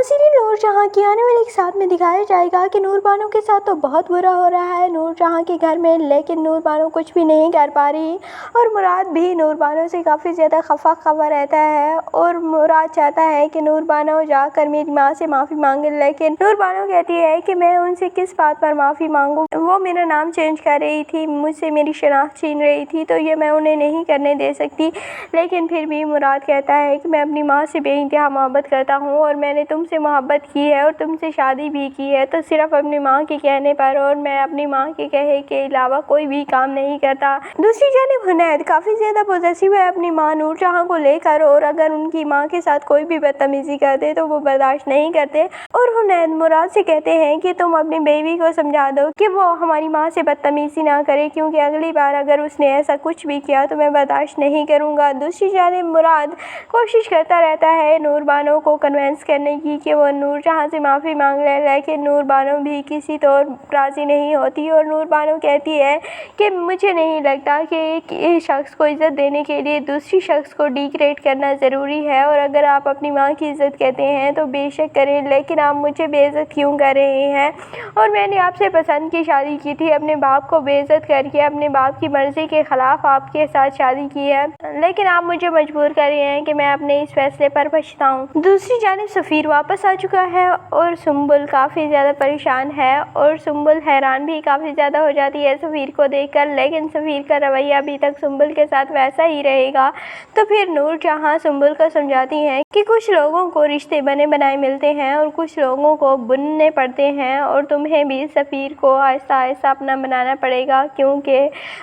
नाज़रीन, नूर जहाँ की आने वाले एक साथ में दिखाया जाएगा कि नूर बानो के साथ तो बहुत बुरा हो रहा है नूर जहाँ के घर में, लेकिन नूर बानो कुछ भी नहीं कर पा रही और मुराद भी नूर बानो से काफ़ी ज़्यादा खफा रहता है और मुराद चाहता है कि नूर बानो जाकर मेरी माँ से माफ़ी मांगे, लेकिन नूर बानो कहती है कि मैं उनसे किस बात पर माफ़ी मांगूँ। वो मेरा नाम चेंज कर रही थी, मुझसे मेरी शनाख्त छीन रही थी, तो ये मैं उन्हें नहीं करने दे सकती। लेकिन फिर भी मुराद कहता है कि मैं अपनी माँ से बेइंतहा मोहब्बत करता हूँ और मैंने तुमसे मोहब्बत की है और तुमसे शादी भी की है, तो सिर्फ अपनी माँ के कहने पर, और मैं अपनी माँ के कहे के अलावा कोई भी काम नहीं करता। दूसरी जानिब हुनैद काफ़ी ज़्यादा पॉजेसिव है अपनी माँ नूर जहाँ को लेकर, और अगर उनकी माँ के साथ कोई भी बदतमीज़ी करते तो वो बर्दाश्त नहीं करते। और हुनैद मुराद से कहते हैं कि तुम अपनी बेबी को समझा दो कि वो हमारी माँ से बदतमीज़ी ना करे, क्योंकि अगली बार अगर उसने ऐसा कुछ भी किया तो मैं बर्दाश्त नहीं करूँगा। दूसरी जानिब मुराद कोशिश करता रहता है नूर बानो को कन्विंस करने की कि वो नूर जहाँ से माफ़ी मांग ले, लेकिन नूर बानो भी किसी तो राज़ी नहीं होती और नूर बानो कहती है कि मुझे नहीं लगता कि एक शख्स को इज़्ज़त देने के लिए दूसरी शख्स को डिग्रेड करना ज़रूरी है, और अगर आप अपनी माँ की इज़्ज़त कहते हैं तो बेशक करें, लेकिन आप मुझे बेइज़्ज़त क्यों कर रहे हैं। और मैंने आपसे पसंद की शादी की थी, अपने बाप को बेइज़्ज़त करके अपने बाप की मर्ज़ी के ख़िलाफ़ आपके साथ शादी की है, लेकिन आप मुझे मजबूर कर रहे हैं कि मैं अपने इस फैसले पर पछताऊँ। दूसरी जानिब सफ़ीर वापस आ चुका है और सुम्बुल काफ़ी ज़्यादा परेशान है और सुम्बुल हैरान भी काफ़ी ज़्यादा हो जाती है सफ़ीर को देखकर, लेकिन सफ़ीर का रवैया अभी तक सुम्बुल के साथ वैसा ही रहेगा। तो फिर नूर जहाँ सुम्बुल को समझाती हैं कि कुछ लोगों को रिश्ते बने बनाए मिलते हैं और कुछ लोगों को बुनने पड़ते हैं, और तुम्हें भी सफ़ीर को आहिस्ता आहिस्ता अपना बनाना पड़ेगा, क्योंकि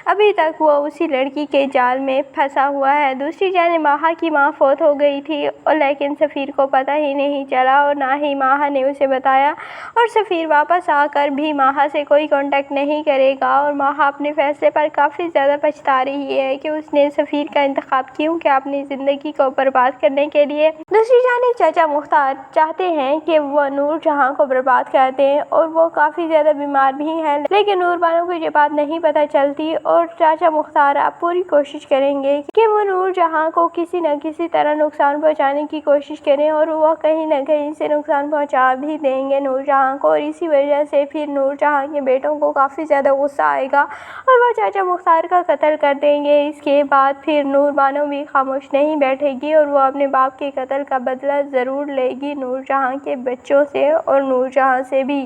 अभी तक वो उसी लड़की के जाल में फंसा हुआ है। दूसरी जानिब माहा की माँ फौत हो गई थी और लेकिन सफ़ीर को पता ही नहीं चला और ना ही माहा ने उसे बताया, और सफ़ीर वापस आकर भी माहा से कोई कांटेक्ट नहीं करेगा और माहा अपने फैसले पर काफ़ी ज़्यादा पछता रही है कि उसने सफ़ीर का इंतखाब क्यों किया अपनी ज़िंदगी को बर्बाद करने के लिए। दूसरी जानिब चाचा मुख्तार चाहते हैं कि वो नूर जहाँ को बर्बाद कर दें और वो काफ़ी ज़्यादा बीमार भी हैं, लेकिन नूर बानो को ये बात नहीं पता चलती और चाचा मुख्तार अब पूरी कोशिश करेंगे कि वो नूर जहाँ को किसी न किसी तरह नुकसान पहुँचाने की कोशिश करें, और वो कहीं न कहीं से नुकसान पहुँचा भी देंगे नूर जहाँ को, और इसी वजह से फिर नूर जहाँ के बेटों को काफ़ी ज़्यादा गुस्सा आएगा और वो चाचा मुख्तार का कत्ल कर देंगे। इसके बाद फिर नूर बानो भी खामोश नहीं बैठेगी और वो अपने बाप के कत्ल का बदला ज़रूर लेगी नूर जहाँ के बच्चों से और नूर जहाँ से भी।